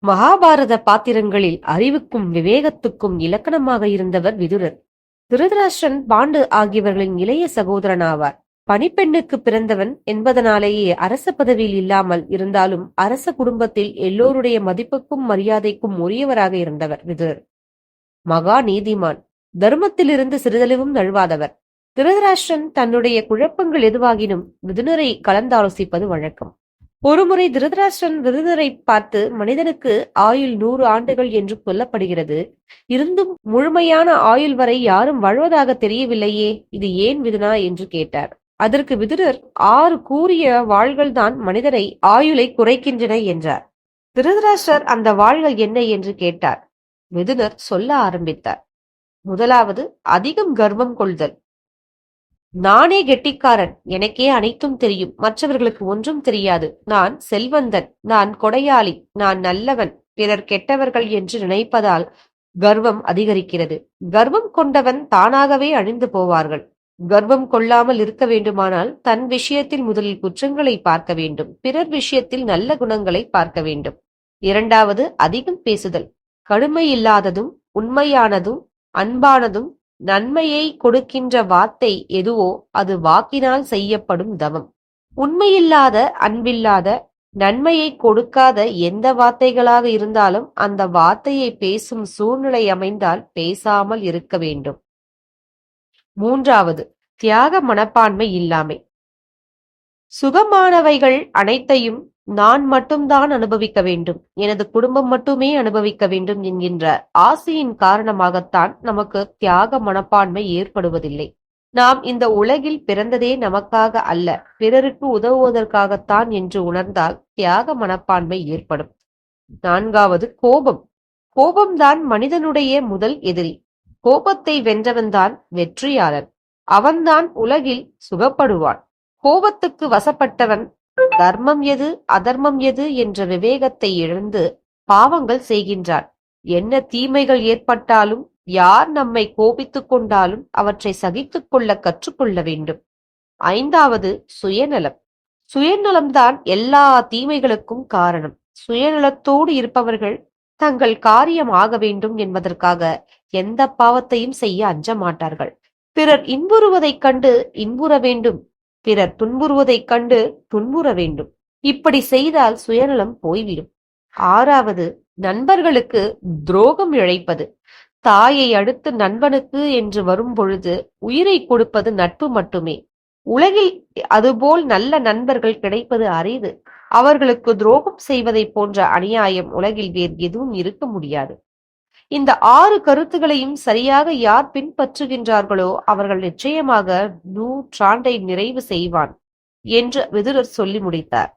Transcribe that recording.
மகாபாரத பாத்திரங்களில் அறிவுக்கும் விவேகத்துக்கும் இலக்கணமாக இருந்தவர் விதுரர். திருதராஷ்டிரன், பாண்டு ஆகியவர்களின் இளைய சகோதரன் ஆவார். பணிப்பெண்ணுக்கு பிறந்தவன் என்பதனாலேயே அரச பதவியில் இல்லாமல் இருந்தாலும் அரச குடும்பத்தில் எல்லோருடைய மதிப்புக்கும் மரியாதைக்கும் உரியவராக இருந்தவர் விதுரர். மகா நீதிமான், தர்மத்திலிருந்து சிறிதளவும் நழுவாதவர். திருதராஷ்டிரன் தன்னுடைய குழப்பங்கள் எதுவாகினும் விதுரரை கலந்தாலோசிப்பது வழக்கம். ஒருமுறை திருதராஷ்டிரன் விதுரரை பார்த்து, மனிதனுக்கு ஆயுள் 100 ஆண்டுகள் என்று சொல்லப்படுகிறது. இருந்தும் முழுமையான ஆயுள் வரை யாரும் வாழ்வதாக தெரியவில்லையே, இது ஏன் விதுனா என்று கேட்டார். அதற்கு விதுரர், 6 கூறிய வாள்கள் தான் மனிதரை ஆயுளை குறைக்கின்றன என்றார். திருதராஷ்டிரர் அந்த வாள்கள் என்ன என்று கேட்டார். விதுரர் சொல்ல ஆரம்பித்தார். முதலாவது, அதிகம் கர்வம் கொள்தல். நானே கெட்டிக்காரன், எனக்கே அனைத்தும் தெரியும், மற்றவர்களுக்கு ஒன்றும் தெரியாது, நான் செல்வந்தன், நான் கொடையாளி, நான் நல்லவன், பிறர் கெட்டவர்கள் என்று நினைப்பதால் கர்வம் அதிகரிக்கிறது. கர்வம் கொண்டவன் தானாகவே அழிந்து போவார்கள். கர்வம் கொள்ளாமல் இருக்க வேண்டுமானால் தன் விஷயத்தில் முதலில் குற்றங்களை பார்க்க வேண்டும், பிறர் விஷயத்தில் நல்ல குணங்களை பார்க்க வேண்டும். இரண்டாவது, அதிகம் பேசுதல். கடுமையில்லாததும் உண்மையானதும் அன்பானதும் நன்மையை கொடுக்கின்ற வார்த்தை எதுவோ அது வாக்கினால் செய்யப்படும் தவம். உண்மையில்லாத, அன்பில்லாத, நன்மையை கொடுக்காத எந்த வார்த்தைகளாக இருந்தாலும் அந்த வார்த்தையை பேசும் சூழ்நிலை அமைந்தால் பேசாமல் இருக்க வேண்டும். மூன்றாவது, தியாக மனப்பான்மை இல்லாமை. சுகமானவைகள் அனைத்தையும் நான் மட்டும்தான் அனுபவிக்க வேண்டும், எனது குடும்பம் மட்டுமே அனுபவிக்க வேண்டும் என்கின்ற ஆசையின் காரணமாகத்தான் நமக்கு தியாக மனப்பான்மை ஏற்படுவதில்லை. நாம் இந்த உலகில் பிறந்ததே நமக்காக அல்ல, பிறருக்கு உதவுவதற்காகத்தான் என்று உணர்ந்தால் தியாக மனப்பான்மை ஏற்படும். நான்காவது, கோபம். கோபம்தான் மனிதனுடைய முதல் எதிரி. கோபத்தை வென்றவன்தான் வெற்றியாளன். அவன்தான் உலகில் சுகப்படுவான். கோபத்துக்கு வசப்பட்டவன் தர்மம் எது அதர்மம் எது என்ற விவேகத்தை இழந்து பாவங்கள் செய்கின்றான். என்ன தீமைகள் ஏற்பட்டாலும், யார் நம்மை கோபித்துக் கொண்டாலும் அவற்றை சகித்துக் கொள்ள கற்றுக்கொள்ள வேண்டும். ஐந்தாவது, சுயநலம். சுயநலம்தான் எல்லா தீமைகளுக்கும் காரணம். சுயநலத்தோடு இருப்பவர்கள் தங்கள் காரியம் ஆக வேண்டும் என்பதற்காக எந்த பாவத்தையும் செய்ய அஞ்ச மாட்டார்கள். பிறர் இன்புறுவதைக் கண்டு இன்புற வேண்டும், பிறர் துன்புறுவதைக் கண்டு துன்புற வேண்டும். இப்படி செய்தால் சுயநலம் போய்விடும். ஆறாவது, நண்பர்களுக்கு துரோகம் இழைப்பது. தாயை அடுத்து நண்பனுக்கு என்று வரும் பொழுது உயிரை கொடுப்பது நட்பு மட்டுமே. உலகில் அதுபோல் நல்ல நண்பர்கள் கிடைப்பது அரிது. அவர்களுக்கு துரோகம் செய்வதை போன்ற அநியாயம் உலகில் வேறு எதுவும் இருக்க முடியாது. இந்த 6 கருத்துகளையும் சரியாக யார் பின்பற்றுகின்றார்களோ அவர்கள் நிச்சயமாக 100 ஆண்டை நிறைவு செய்வான் என்று விதுரர் சொல்லி முடித்தார்.